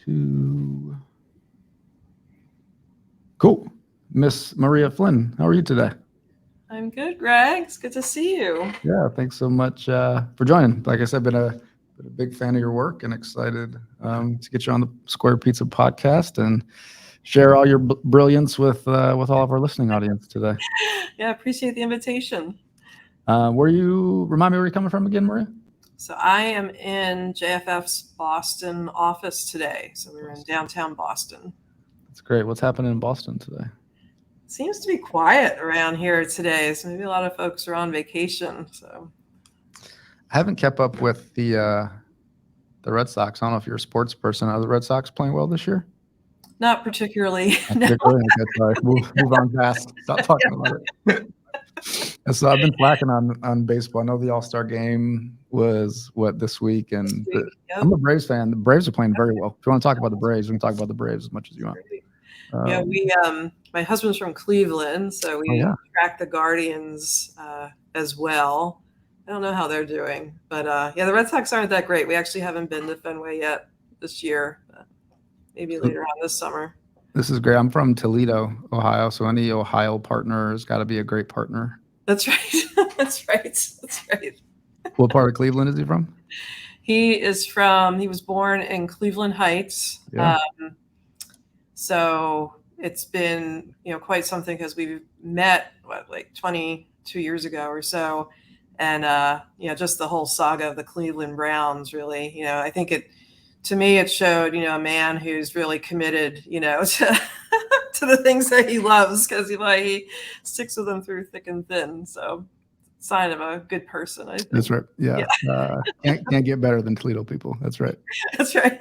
2. Cool. Miss Maria Flynn, how are you today? I'm good, Greg. It's good to see you. Yeah, thanks so much for joining. Like I said, been a big fan of your work and excited to get you on the Square Pizza podcast and share all your brilliance with all of our listening audience today. Yeah, appreciate the invitation. Remind me where you're coming from again, Maria? So I am in JFF's Boston office today. So we're in downtown Boston. That's great. What's happening in Boston today? Seems to be quiet around here today. So maybe a lot of folks are on vacation. So I haven't kept up with the Red Sox. I don't know if you're a sports person. Are the Red Sox playing well this year? not particularly. No. Okay, sorry. Move on fast. Stop talking about it. So I've been slacking on baseball. I know the All-Star game was this week, and Yep. I'm a Braves fan. The Braves are playing very well. If you want to talk about the Braves, we can talk about the Braves as much as you want. Yeah, my husband's from Cleveland, so we track the Guardians as well. I don't know how they're doing, but the Red Sox aren't that great. We actually haven't been to Fenway yet this year. Maybe later on this summer. This is great. I'm from Toledo, Ohio, so any Ohio partner has got to be a great partner. That's right. That's right. What part of Cleveland is he from? He was born in Cleveland Heights. Yeah. So it's been, quite something because we met, like 22 years ago or so. And, just the whole saga of the Cleveland Browns, really, I think to me, it showed, a man who's really committed, to the things that he loves, because he sticks with them through thick and thin. So, sign of a good person, I think. That's right. Yeah. Can't get better than Toledo people. That's right. That's right.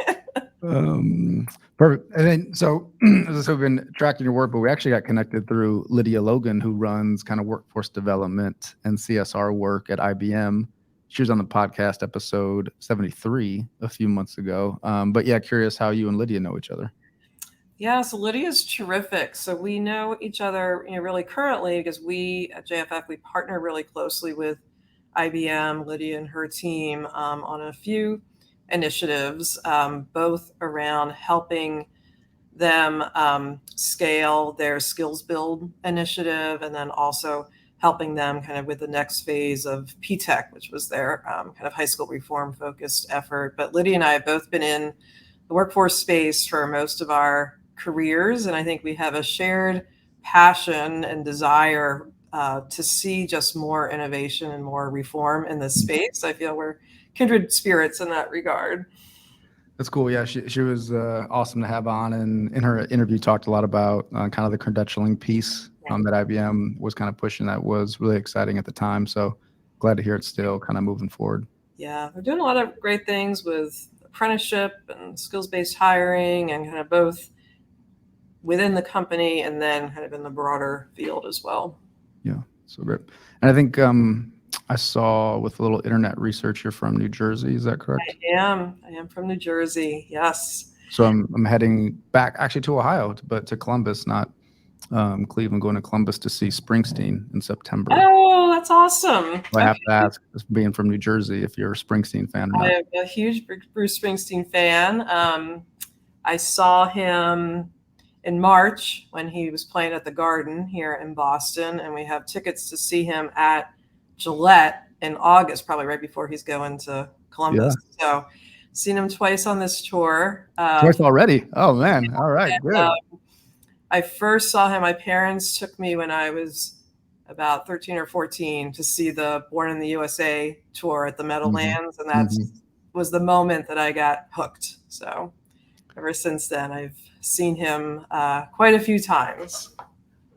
Perfect. And then, so we've been tracking your work, but we actually got connected through Lydia Logan, who runs kind of workforce development and CSR work at IBM. She was on the podcast episode 73 a few months ago. But yeah, curious how you and Lydia know each other. Yeah, so Lydia's terrific. So we know each other, really currently because we at JFF, we partner really closely with IBM, Lydia and her team on a few initiatives, both around helping them scale their skills build initiative, and then also helping them kind of with the next phase of PTech, which was their kind of high school reform focused effort. But Lydia and I have both been in the workforce space for most of our careers, and I think we have a shared passion and desire to see just more innovation and more reform in this space. I feel we're kindred spirits in that regard. That's cool. Yeah, she was awesome to have on, and in her interview talked a lot about kind of the credentialing piece that IBM was kind of pushing. That was really exciting at the time. So glad to hear it's still kind of moving forward. Yeah, we're doing a lot of great things with apprenticeship and skills-based hiring, and kind of both within the company and then kind of in the broader field as well. Yeah, so great. And I think I saw with a little internet research, you're from New Jersey. Is that correct? I am from New Jersey. Yes. So I'm heading back actually to Ohio, but to Columbus, not Cleveland, going to Columbus to see Springsteen in September. Oh, that's awesome. So I have to ask, being from New Jersey, if you're a Springsteen fan or not. I'm a huge Bruce Springsteen fan. I saw him in March when he was playing at the Garden here in Boston, and we have tickets to see him at Gillette in August, probably right before he's going to Columbus. Yeah. So seen him twice on this tour. Twice already? Oh, man. All right, good. I first saw him, my parents took me when I was about 13 or 14 to see the Born in the USA tour at the Meadowlands, and that was the moment that I got hooked. So ever since then, I've seen him quite a few times.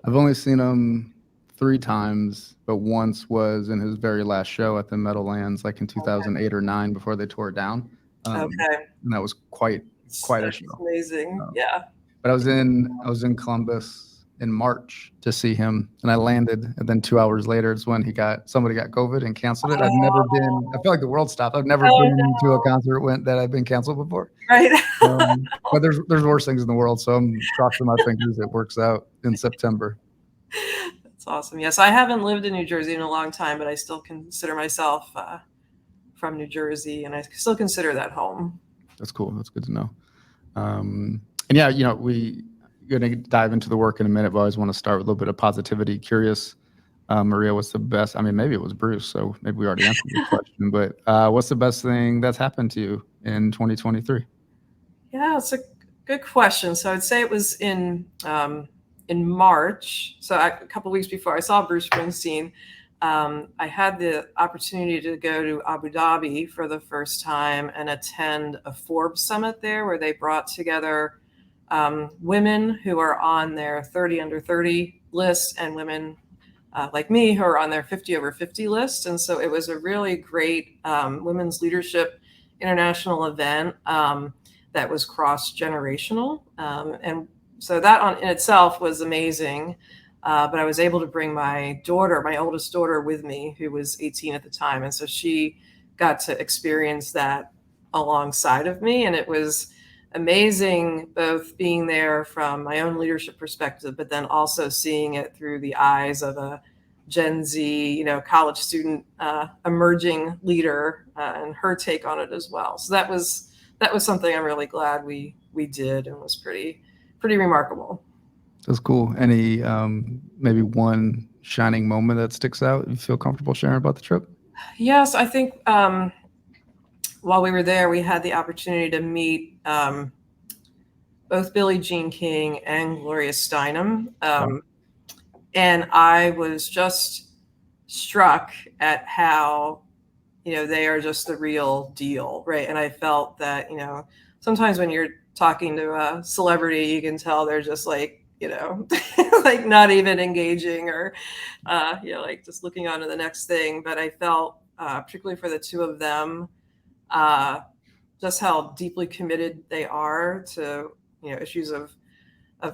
I've only seen him 3 times, but once was in his very last show at the Meadowlands, like in 2008 or 9, before they tore it down. And that was quite a show. Amazing, yeah. But I was in Columbus in March to see him, and I landed, and then 2 hours later is when somebody got COVID and canceled it. I feel like the world stopped. I've never been to a concert that had been canceled before. Right. But there's worse things in the world, so I'm crossing my fingers it works out in September. That's awesome. Yes, I haven't lived in New Jersey in a long time, but I still consider myself from New Jersey, and I still consider that home. That's cool. That's good to know. And yeah, we going to dive into the work in a minute, but I always want to start with a little bit of positivity. Curious, Maria, what's the best? I mean, maybe it was Bruce, so maybe we already answered this question, but what's the best thing that's happened to you in 2023? Yeah, it's a good question. So I'd say it was in March, so a couple of weeks before I saw Bruce Springsteen. I had the opportunity to go to Abu Dhabi for the first time and attend a Forbes summit there, where they brought together women who are on their 30 under 30 list and women like me who are on their 50 over 50 list. And so it was a really great women's leadership international event that was cross generational. And so that in itself was amazing. But I was able to bring my daughter, my oldest daughter, with me, who was 18 at the time. And so she got to experience that alongside of me. And it was amazing, both being there from my own leadership perspective, but then also seeing it through the eyes of a Gen Z, college student, emerging leader, and her take on it as well. So that was something I'm really glad we did, and was pretty remarkable. That's cool. Any maybe one shining moment that sticks out you feel comfortable sharing about the trip? Yes, I think while we were there, we had the opportunity to meet both Billie Jean King and Gloria Steinem. And I was just struck at how, they are just the real deal, right? And I felt that, sometimes when you're talking to a celebrity, you can tell they're just like, like not even engaging, or, like just looking on to the next thing. But I felt, particularly for the two of them, just how deeply committed they are to, issues of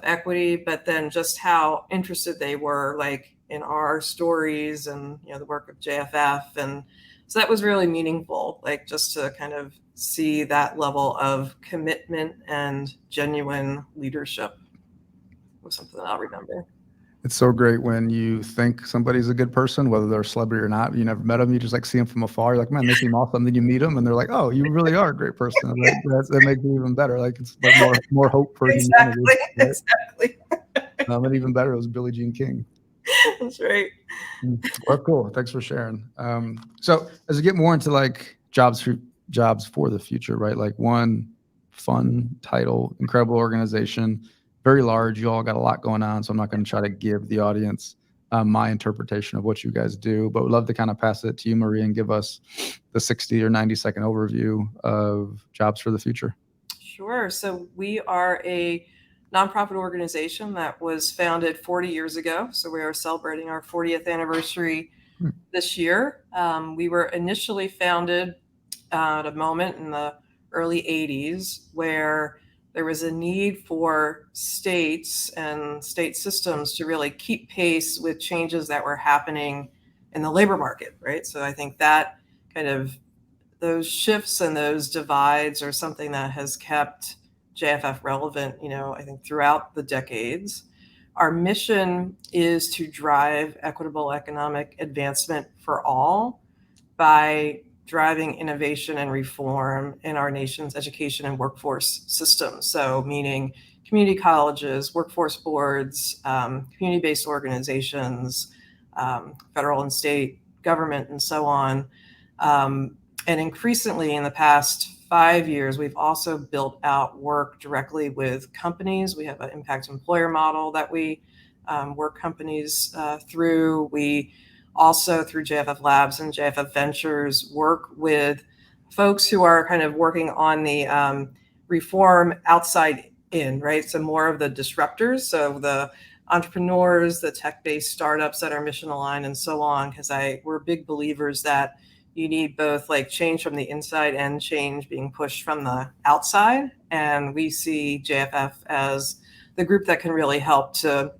equity, but then just how interested they were, like, in our stories and, the work of JFF. And so that was really meaningful, like just to kind of see that level of commitment and genuine leadership was something that I'll remember. It's so great when you think somebody's a good person, whether they're a celebrity or not. You never met them. You just like see them from afar. You're like, man, they seem awesome. Then you meet them and they're like, oh, you really are a great person. That makes it even better. Like it's like more hope for humanity. Right? Exactly. And even better, it was Billie Jean King. That's right. Well, cool. Thanks for sharing. So as we get more into like jobs for the future, right? Like one fun title, incredible organization, very large. You all got a lot going on, so I'm not going to try to give the audience my interpretation of what you guys do, but would love to kind of pass it to you, Maria, and give us the 60 or 90-second overview of Jobs for the Future. Sure. So we are a nonprofit organization that was founded 40 years ago. So we are celebrating our 40th anniversary this year. We were initially founded at a moment in the early 80s where there was a need for states and state systems to really keep pace with changes that were happening in the labor market, right? So I think that kind of those shifts and those divides are something that has kept JFF relevant, I think throughout the decades. Our mission is to drive equitable economic advancement for all by driving innovation and reform in our nation's education and workforce systems. So meaning community colleges, workforce boards, community-based organizations, federal and state government, and so on. And increasingly in the past 5 years, we've also built out work directly with companies. We have an impact employer model that we work companies through. We also, through JFF Labs and JFF Ventures, work with folks who are kind of working on the reform outside in, right? So more of the disruptors, so the entrepreneurs, the tech-based startups that are mission aligned and so on, because we're big believers that you need both like change from the inside and change being pushed from the outside. And we see JFF as the group that can really help to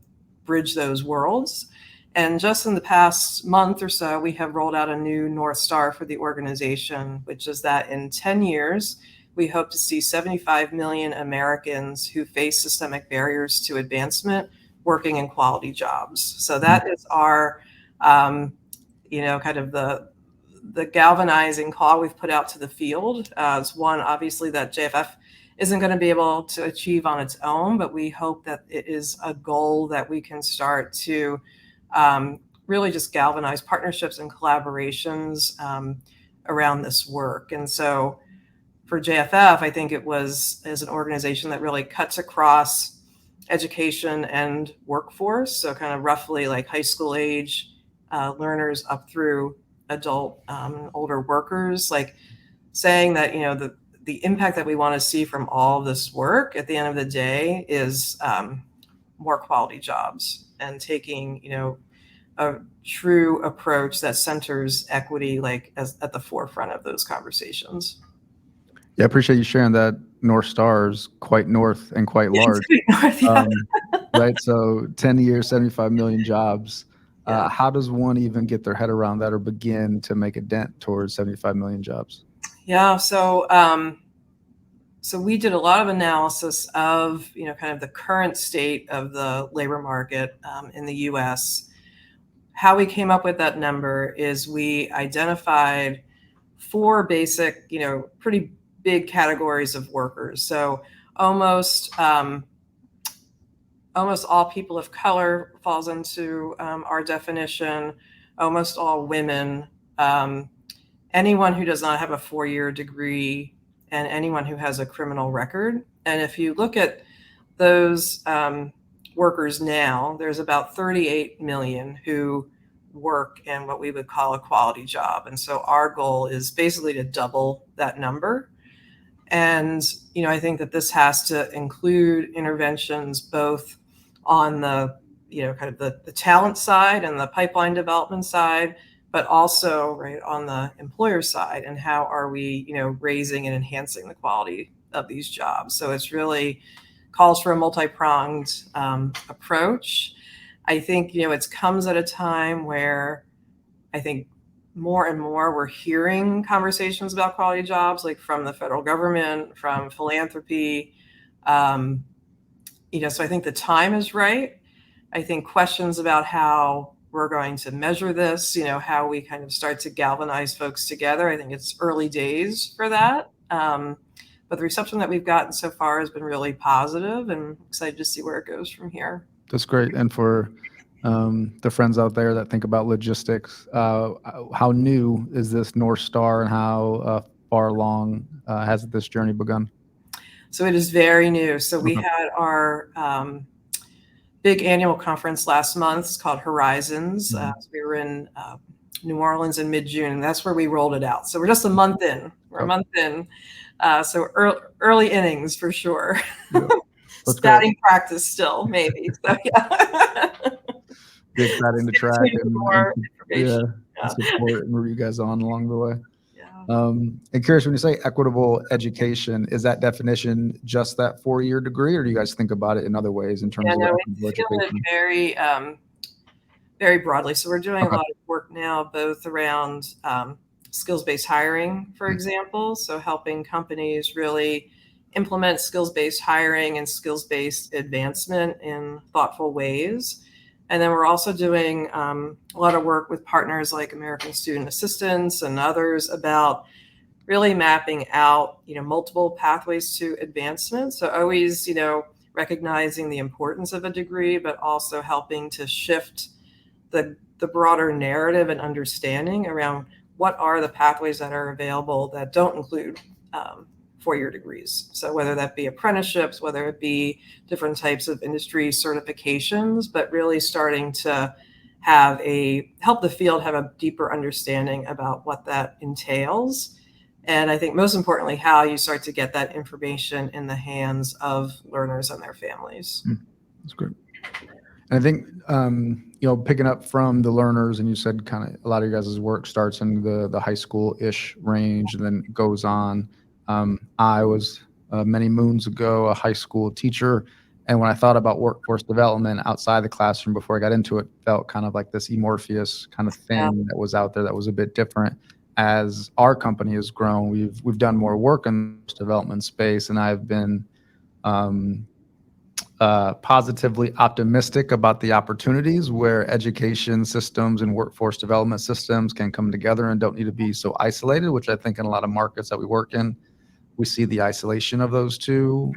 bridge those worlds. And just in the past month or so, we have rolled out a new North Star for the organization, which is that in 10 years, we hope to see 75 million Americans who face systemic barriers to advancement working in quality jobs. So that is our, kind of the galvanizing call we've put out to the field. It's one, obviously, that JFF isn't going to be able to achieve on its own, but we hope that it is a goal that we can start to really just galvanize partnerships and collaborations around this work. And so for JFF, I think it was as an organization that really cuts across education and workforce. So kind of roughly like high school age learners up through adult older workers, like saying that, the impact that we want to see from all of this work at the end of the day is more quality jobs and taking, a true approach that centers equity as at the forefront of those conversations. Yeah, I appreciate you sharing that. North Star is quite north and quite large. Right. So 10 years, 75 million jobs. Yeah. How does one even get their head around that or begin to make a dent towards 75 million jobs? Yeah. So we did a lot of analysis of, kind of the current state of the labor market in the U.S. How we came up with that number is we identified 4 basic, pretty big categories of workers. So almost all people of color falls into our definition, almost all women, anyone who does not have a 4-year degree, and anyone who has a criminal record. And if you look at those workers now, there's about 38 million who work in what we would call a quality job. And so our goal is basically to double that number. And, I think that this has to include interventions both on the, kind of the talent side and the pipeline development side, but also right on the employer side, and how are we, raising and enhancing the quality of these jobs. So it's really calls for a multi-pronged approach. I think, it comes at a time where I think more and more we're hearing conversations about quality jobs, like from the federal government, from philanthropy. So I think the time is right. I think questions about how we're going to measure this, how we kind of start to galvanize folks together. I think it's early days for that. But the reception that we've gotten so far has been really positive, and excited to see where it goes from here. That's great. And for the friends out there that think about logistics, how new is this North Star, and how far along has this journey begun? So it is very new. So we had our big annual conference last month. It's called Horizons. So we were in New Orleans in mid-June, and that's where we rolled it out. So we're just a month in. So early innings for sure. Yeah. Batting practice still, maybe. So yeah. Get that into track and support and move you guys on along the way. And curious, when you say equitable education, is that definition just that 4-year degree, or do you guys think about it in other ways in terms of equitable education? Very, very broadly. So we're doing a lot of work now, both around skills-based hiring, for example. So helping companies really implement skills-based hiring and skills-based advancement in thoughtful ways. And then we're also doing a lot of work with partners like American Student Assistance and others about really mapping out, multiple pathways to advancement. So always, recognizing the importance of a degree, but also helping to shift the broader narrative and understanding around what are the pathways that are available that don't include 4-year degrees. So whether that be apprenticeships, whether it be different types of industry certifications, but really starting to help the field have a deeper understanding about what that entails. And I think most importantly, how you start to get that information in the hands of learners and their families. That's great. And I think, picking up from the learners, and you said kind of a lot of your guys' work starts in the high school-ish range and then goes on. I was many moons ago a high school teacher, and when I thought about workforce development outside the classroom before I got into it, felt kind of like this amorphous kind of thing that was out there that was a bit different. As our company has grown, we've done more work in this development space, and I've been positively optimistic about the opportunities where education systems and workforce development systems can come together and don't need to be so isolated, which I think in a lot of markets that we work in, we see the isolation of those two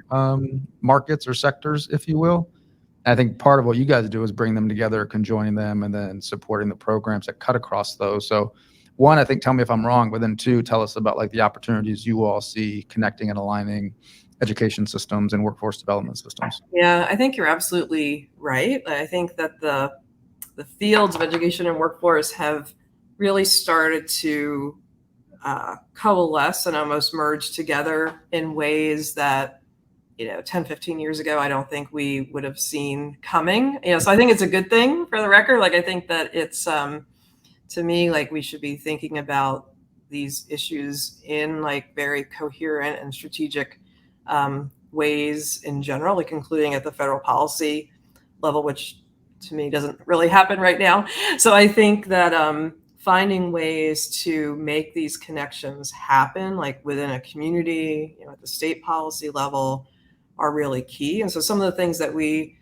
markets or sectors, if you will. And I think part of what you guys do is bring them together, conjoining them, and then supporting the programs that cut across those. So one, I think, tell me if I'm wrong, but then two, tell us about like the opportunities you all see connecting and aligning education systems and workforce development systems. Yeah, I think you're absolutely right. I think that the fields of education and workforce have really started to coalesce and almost merge together in ways that 10, 15 years ago, I don't think we would have seen coming. So I think it's a good thing for the record. Like, I think that it's, to me, like we should be thinking about these issues in like very coherent and strategic ways in general, like including at the federal policy level, which to me doesn't really happen right now. So I think that finding ways to make these connections happen, like within a community, at the state policy level, are really key. And so some of the things that we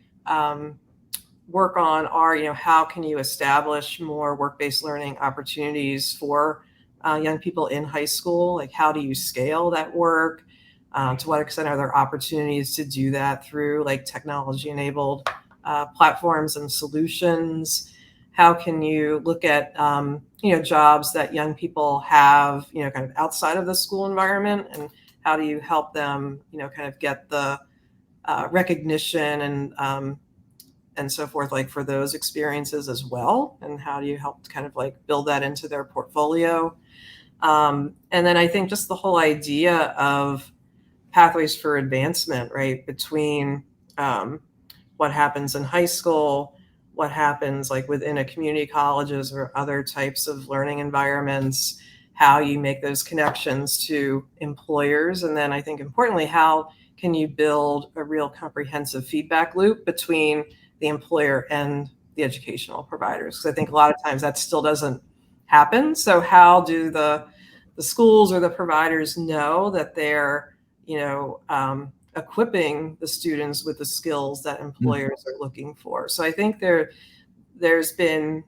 work on are, how can you establish more work-based learning opportunities for young people in high school? Like, how do you scale that work? To what extent are there opportunities to do that through like technology-enabled platforms and solutions? How can you look at, jobs that young people have, kind of outside of the school environment, and how do you help them, kind of get the recognition and so forth, like for those experiences as well? And how do you help to kind of like build that into their portfolio? And then I think just the whole idea of pathways for advancement, right, between what happens in high school, what happens like within a community colleges or other types of learning environments, how you make those connections to employers. And then I think importantly, how can you build a real comprehensive feedback loop between the employer and the educational providers? Because I think a lot of times that still doesn't happen. So how do the schools or the providers know that they're, equipping the students with the skills that employers are looking for? So I think there's been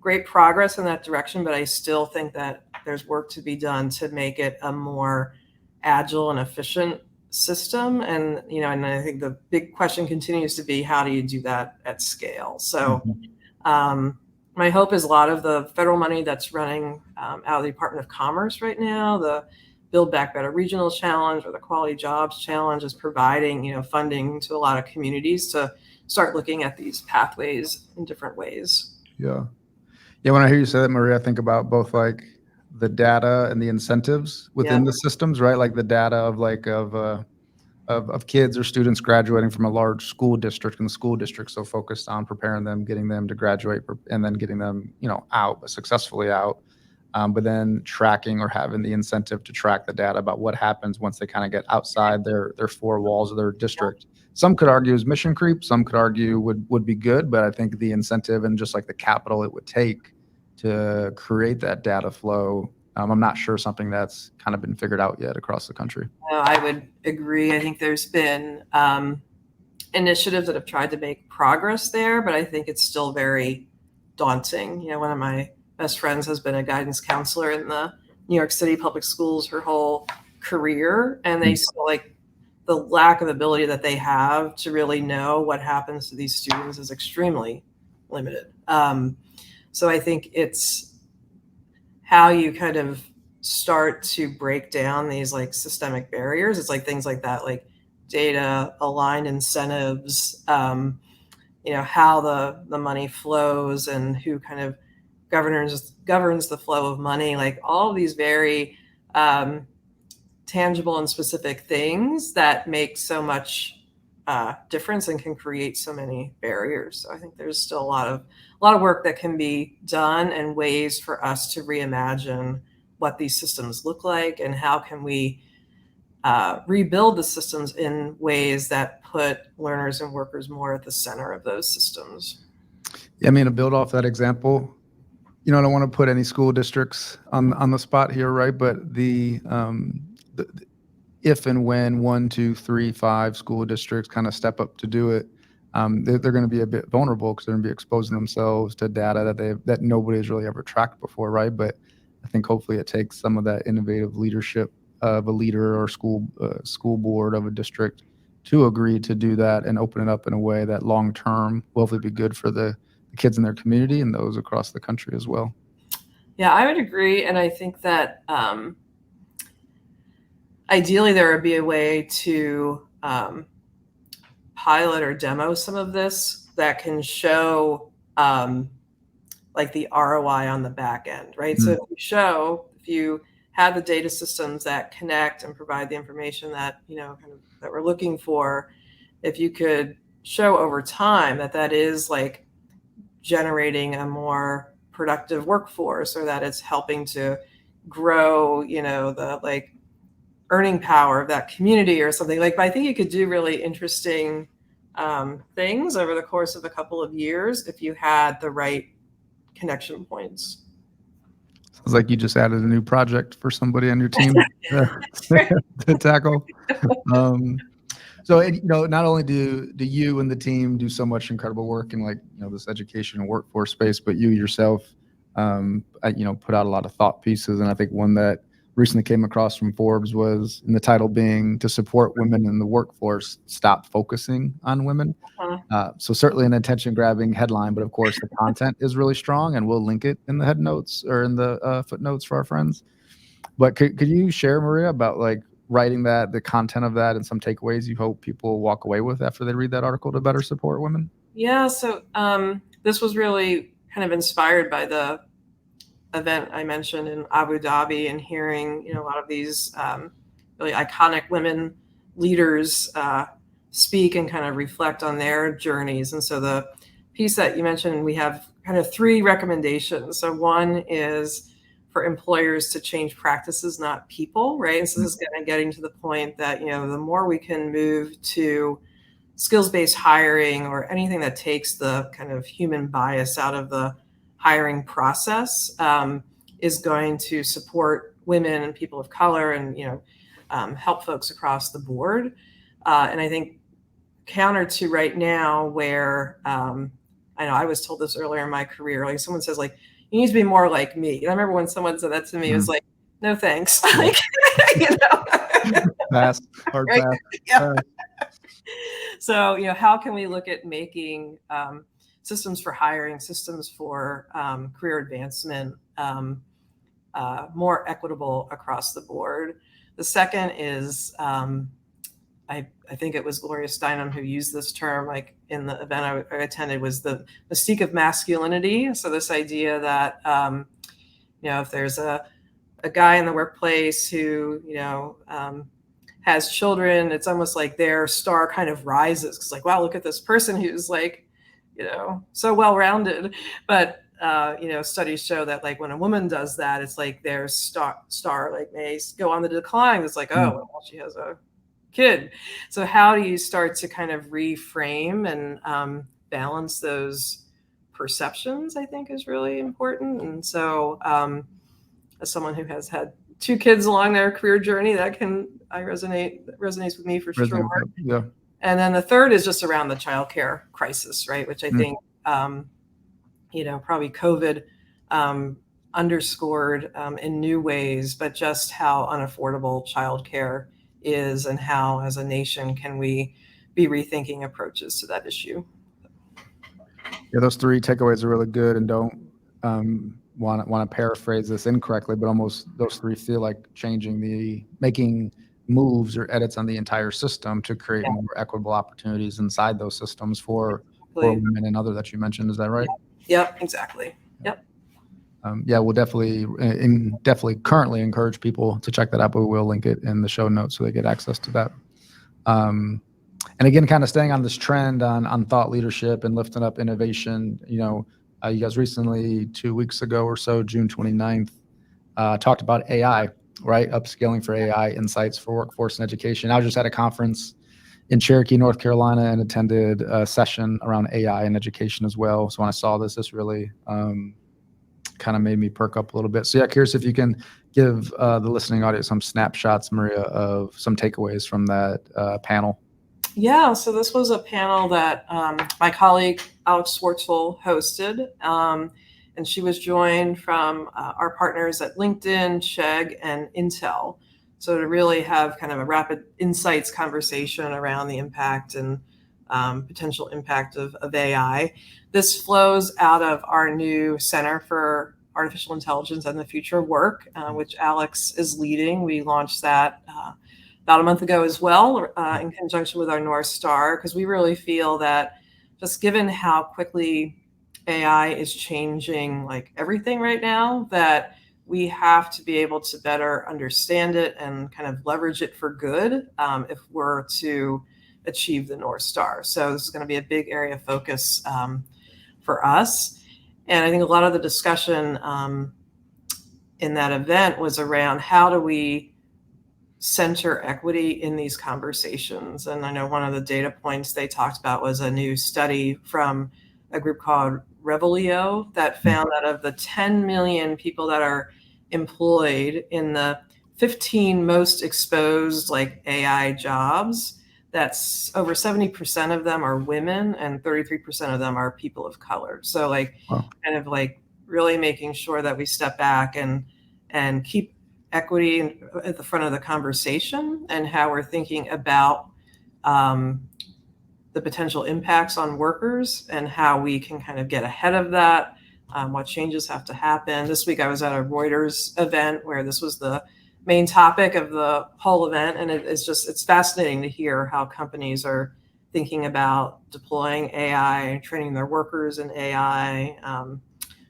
great progress in that direction, but I still think that there's work to be done to make it a more agile and efficient system. And, and I think the big question continues to be, how do you do that at scale? So my hope is a lot of the federal money that's running out of the Department of Commerce right now, the Build Back Better Regional Challenge or the Quality Jobs Challenge, is providing, funding to a lot of communities to start looking at these pathways in different ways. Yeah. When I hear you say that, Maria, I think about both like the data and the incentives within the systems, right? Like the data of kids or students graduating from a large school district, and the school district so focused on preparing them, getting them to graduate, and then getting them, out, successfully out. But then tracking or having the incentive to track the data about what happens once they kind of get outside their four walls of their district. Some could argue is mission creep. Some could argue would be good, but I think the incentive and just like the capital it would take to create that data flow, I'm not sure something that's kind of been figured out yet across the country. No, I would agree. I think there's been initiatives that have tried to make progress there, but I think it's still very daunting. One of my best friends has been a guidance counselor in the New York City public schools her whole career, and they still like the lack of ability that they have to really know what happens to these students is extremely limited. So I think it's how you kind of start to break down these like systemic barriers. It's like things like that, like data aligned incentives, how the money flows and who kind of governs the flow of money, like all of these very tangible and specific things that make so much difference and can create so many barriers. So I think there's still a lot of work that can be done and ways for us to reimagine what these systems look like and how can we rebuild the systems in ways that put learners and workers more at the center of those systems. Yeah, to build off that example, I don't want to put any school districts on the spot here, right? But the if and when 1, 2, 3, 5 school districts kind of step up to do it, they're going to be a bit vulnerable because they're going to be exposing themselves to data that nobody's really ever tracked before, right? But I think hopefully it takes some of that innovative leadership of a leader or school board of a district to agree to do that and open it up in a way that long term will hopefully be good for the kids in their community and those across the country as well. Yeah, I would agree. And I think that ideally there would be a way to pilot or demo some of this that can show like the ROI on the back end, right? Mm. So if you have the data systems that connect and provide the information that, that we're looking for, if you could show over time that is like generating a more productive workforce, or that it's helping to grow, the like earning power of that community or something like, but I think you could do really interesting things over the course of a couple of years if you had the right connection points. Sounds like you just added a new project for somebody on your team to tackle. So, not only do you and the team do so much incredible work in this education and workforce space, but you yourself, put out a lot of thought pieces. And I think one that recently came across from Forbes was, in the title being, to support women in the workforce, stop focusing on women. So certainly an attention grabbing headline, but of course the content is really strong, and we'll link it in the head notes or in the footnotes for our friends. But could you share, Maria, about writing that, the content of that, and some takeaways you hope people walk away with after they read that article to better support women? Yeah, so this was really kind of inspired by the event I mentioned in Abu Dhabi, and hearing a lot of these really iconic women leaders speak and kind of reflect on their journeys. And so the piece that you mentioned, we have kind of 3 recommendations. So one is for employers to change practices, not people, right? And so this is kind of getting to the point that, the more we can move to skills-based hiring, or anything that takes the kind of human bias out of the hiring process, is going to support women and people of color, and help folks across the board. And I think counter to right now, where I know I was told this earlier in my career, like someone says, like, you need to be more like me. And I remember when someone said that to me, it was like, no thanks. Like, Pass, hard right? pass. Yeah. So, how can we look at making systems for hiring, systems for career advancement more equitable across the board? The second is, I think it was Gloria Steinem who used this term, like in the event I attended, was the mystique of masculinity. So this idea that, if there's a guy in the workplace who, has children, it's almost like their star kind of rises. Cause like, wow, look at this person who's like, so well-rounded. But, studies show that like when a woman does that, it's like their star like may go on the decline. It's like, oh, well, she has a kid. So how do you start to kind of reframe and balance those perceptions, I think, is really important. And so as someone who has had 2 kids along their career journey, that resonates with me for sure. Yeah. And then the third is just around the childcare crisis, right? Which I think, probably COVID underscored in new ways, but just how unaffordable childcare is, and how, as a nation, can we be rethinking approaches to that issue. Yeah, those 3 takeaways are really good, and don't want to paraphrase this incorrectly, but almost those 3 feel like making moves or edits on the entire system to create more equitable opportunities inside those systems for women and other that you mentioned. Is that right? Yep, exactly. Yep. We'll definitely currently encourage people to check that out, but we'll link it in the show notes so they get access to that. And again, kind of staying on this trend on thought leadership and lifting up innovation, you guys recently, 2 weeks ago or so, June 29th, talked about AI, right? Upscaling for AI insights for workforce and education. I was just at a conference in Cherokee, North Carolina, and attended a session around AI and education as well. So when I saw this really kind of made me perk up a little bit. So yeah, curious if you can give the listening audience some snapshots, Maria, of some takeaways from that panel. Yeah, so this was a panel that my colleague Alex Swartzful hosted, and she was joined from our partners at LinkedIn, Chegg, and Intel. So to really have kind of a rapid insights conversation around the impact and potential impact of AI. This flows out of our new Center for Artificial Intelligence and the Future of Work, which Alex is leading. We launched that about a month ago as well, in conjunction with our North Star, because we really feel that just given how quickly AI is changing like everything right now, that we have to be able to better understand it and kind of leverage it for good if we're to achieve the North Star. So this is going to be a big area of focus for us. And I think a lot of the discussion in that event was around how do we center equity in these conversations. And I know one of the data points they talked about was a new study from a group called Revelio that found that of the 10 million people that are employed in the 15 most exposed like AI jobs, that's over 70% of them are women and 33% of them are people of color. So like kind of like really making sure that we step back and keep equity at the front of the conversation and how we're thinking about the potential impacts on workers and how we can kind of get ahead of that, what changes have to happen. This week I was at a Reuters event where this was the main topic of the whole event, and it's fascinating to hear how companies are thinking about deploying AI, training their workers in AI.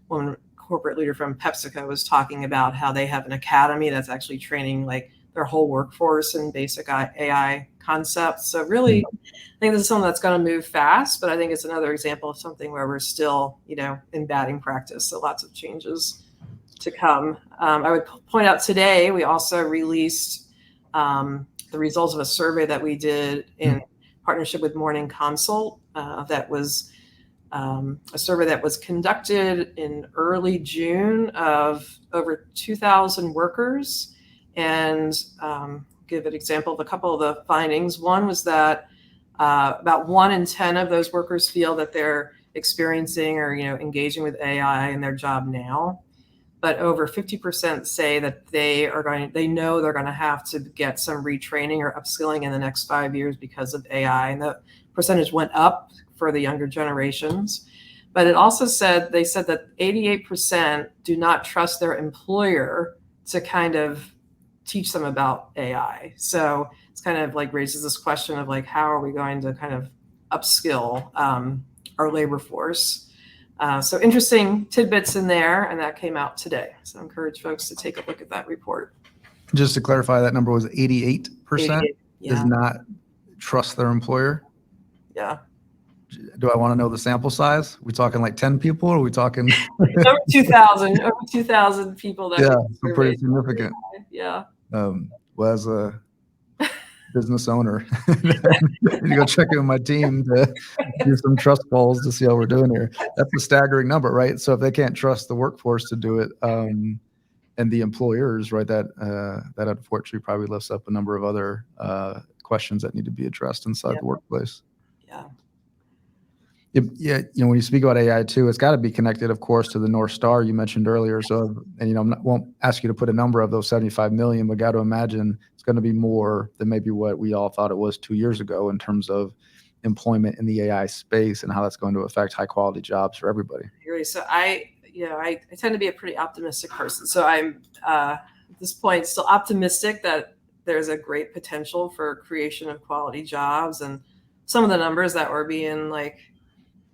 One corporate leader from PepsiCo was talking about how they have an academy that's actually training like their whole workforce in basic AI concepts. So really, I think this is something that's going to move fast, but I think it's another example of something where we're still, in batting practice. So lots of changes to come. I would point out today, we also released the results of a survey that we did in partnership with Morning Consult. That was a survey that was conducted in early June of over 2,000 workers. And give an example of a couple of the findings. One was that about 1 in 10 of those workers feel that they're experiencing or engaging with AI in their job now. But over 50% say that they know they're going to have to get some retraining or upskilling in the next 5 years because of AI. And the percentage went up for the younger generations. But it also they said that 88% do not trust their employer to kind of teach them about AI. So it's kind of like raises this question of like, how are we going to kind of upskill our labor force? So interesting tidbits in there, and that came out today. So I encourage folks to take a look at that report. Just to clarify, that number was 88% 88, does not trust their employer. Yeah. Do I want to know the sample size? Are we talking like 10 people, or are we talking over 2,000 people that so pretty significant. Yeah. Well, as a business owner, I need to go check in with my team to do some trust polls to see how we're doing here. That's a staggering number, right? So if they can't trust the workforce to do it, and the employers, right, that unfortunately probably lifts up a number of other questions that need to be addressed inside the workplace. Yeah. Yeah, when you speak about AI too, it's got to be connected, of course, to the North Star you mentioned earlier. So, and won't ask you to put a number of those 75 million, but got to imagine it's going to be more than maybe what we all thought it was 2 years ago in terms of employment in the AI space and how that's going to affect high quality jobs for everybody. So I tend to be a pretty optimistic person. So I'm at this point still optimistic that there's a great potential for creation of quality jobs, and some of the numbers that were being like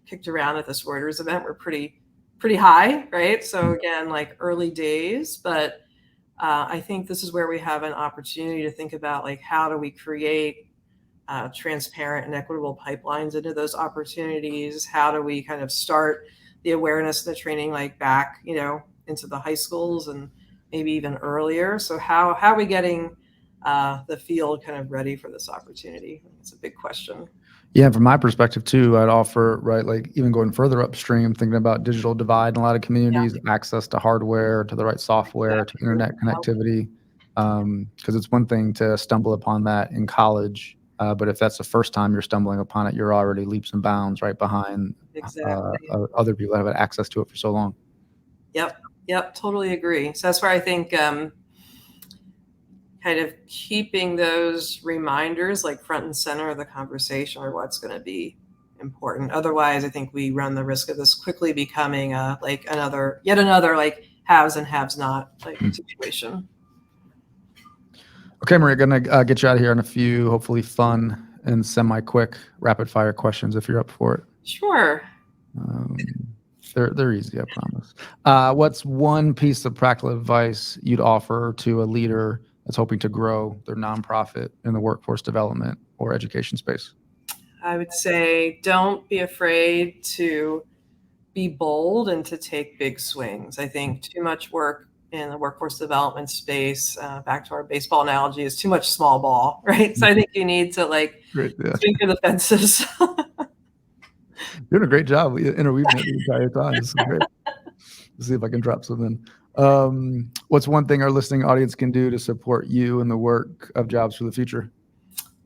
kicked around at this Reuters event were pretty high, right? So again, like early days, but I think this is where we have an opportunity to think about like how do we create transparent and equitable pipelines into those opportunities? How do we kind of start the awareness and the training like back, into the high schools and maybe even earlier? So how are we getting the field kind of ready for this opportunity? It's a big question. Yeah, from my perspective too, I'd offer, right, like even going further upstream, thinking about digital divide in a lot of communities, access to hardware, to the right software, to internet connectivity. Because it's one thing to stumble upon that in college, but if that's the first time you're stumbling upon it, you're already leaps and bounds right behind other people that have had access to it for so long. Yep, totally agree. So that's where I think kind kind of keeping those reminders like front and center of the conversation or what's going to be important. Otherwise, I think we run the risk of this quickly becoming like yet another like haves and haves not like situation. Okay, Maria, gonna get you out of here on a few hopefully fun and semi-quick rapid fire questions if you're up for it. Sure. They're easy, I promise. What's one piece of practical advice you'd offer to a leader that's hoping to grow their nonprofit in the workforce development or education space? I would say don't be afraid to be bold and to take big swings. I think too much work in the workforce development space, back to our baseball analogy, is too much small ball, right? So I think you need to like Great, yeah. swing through the fences. Doing a great job interweaving it the entire time. This is great. Let's see if I can drop something. What's one thing our listening audience can do to support you in the work of Jobs for the Future?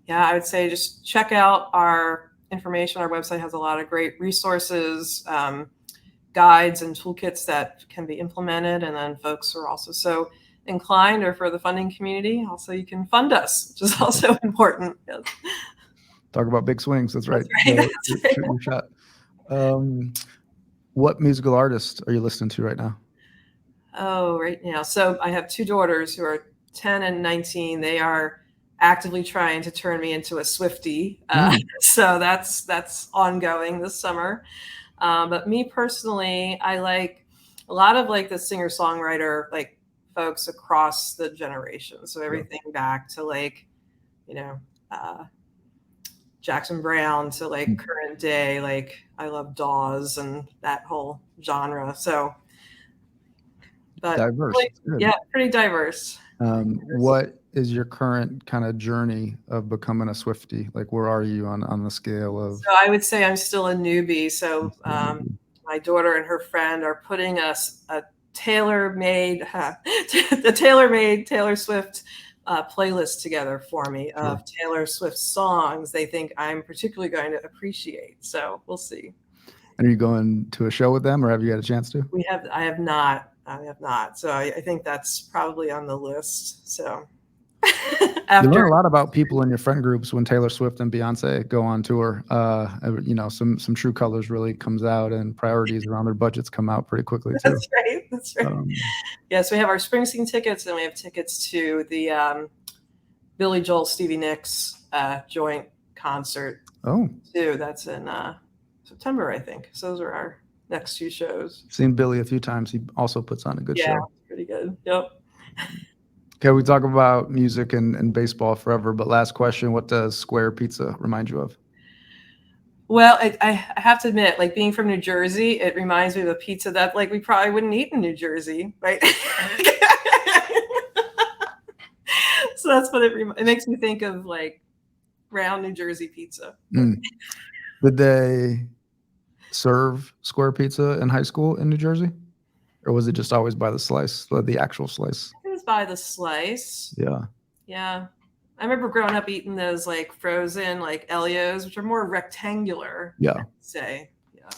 Yeah, I would say just check out our information. Our website has a lot of great resources, guides and toolkits that can be implemented. And then folks who are also so inclined or for the funding community, also you can fund us, which is also important. Yes. Talk about big swings. That's right. That's right. Shoot your shot. What musical artist are you listening to right now? Oh, right now. So I have two daughters who are 10 and 19. They are actively trying to turn me into a Swiftie. So that's ongoing this summer. But me personally, I like a lot of like the singer-songwriter like folks across the generation. So everything back to like, Jackson Brown to like current day, like I love Dawes and that whole genre. So, but diverse. Really, yeah, pretty diverse. What is your current kind of journey of becoming a Swiftie? Like, where are you on the scale of? So I would say I'm still a newbie. So my daughter and her friend are putting us a tailor-made Taylor Swift playlist together for me of Taylor Swift songs they think I'm particularly going to appreciate. So we'll see. And are you going to a show with them, or have you had a chance to? I have not. So I think that's probably on the list. So you learn a lot about people in your friend groups when Taylor Swift and Beyonce go on tour. Some true colors really comes out, and priorities around their budgets come out pretty quickly too. That's right. Yes, we have our Springsteen tickets, and we have tickets to the Billy Joel Stevie Nicks joint concert. Oh, too. That's in September, I think. So those are our next two shows. Seen Billy a few times. He also puts on a good show. Yeah, pretty good. Yep. Okay, we talk about music and baseball forever, but last question, what does Square Pizza remind you of? Well, I have to admit, like being from New Jersey, it reminds me of a pizza that like we probably wouldn't eat in New Jersey, right? So that's what it makes me think of, like round New Jersey pizza. Did they serve Square Pizza in high school in New Jersey? Or was it just always by the slice, the actual slice? It was by the slice. Yeah. Yeah. I remember growing up eating those like frozen like Elios, which are more rectangular. Yeah. I'd say. Yeah.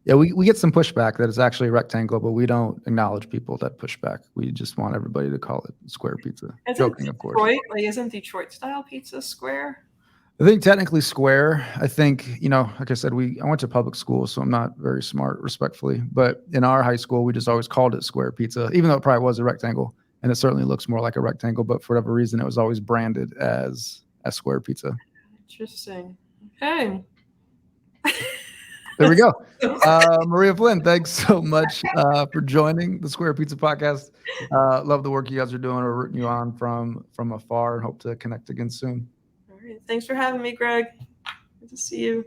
Yeah, we get some pushback that it's actually rectangle, but we don't acknowledge people that push back. We just want everybody to call it Square Pizza. Joking, of course. Like, isn't Detroit style pizza square? I think technically square. I think, like I said, I went to public school, so I'm not very smart, respectfully. But in our high school, we just always called it Square Pizza, even though it probably was a rectangle. And it certainly looks more like a rectangle, but for whatever reason, it was always branded as Square Pizza. Interesting. Okay. There we go. Maria Flynn, thanks so much for joining the Square Pizza podcast. Love the work you guys are doing. We're rooting you on from afar and hope to connect again soon. All right. Thanks for having me, Greg. Good to see you.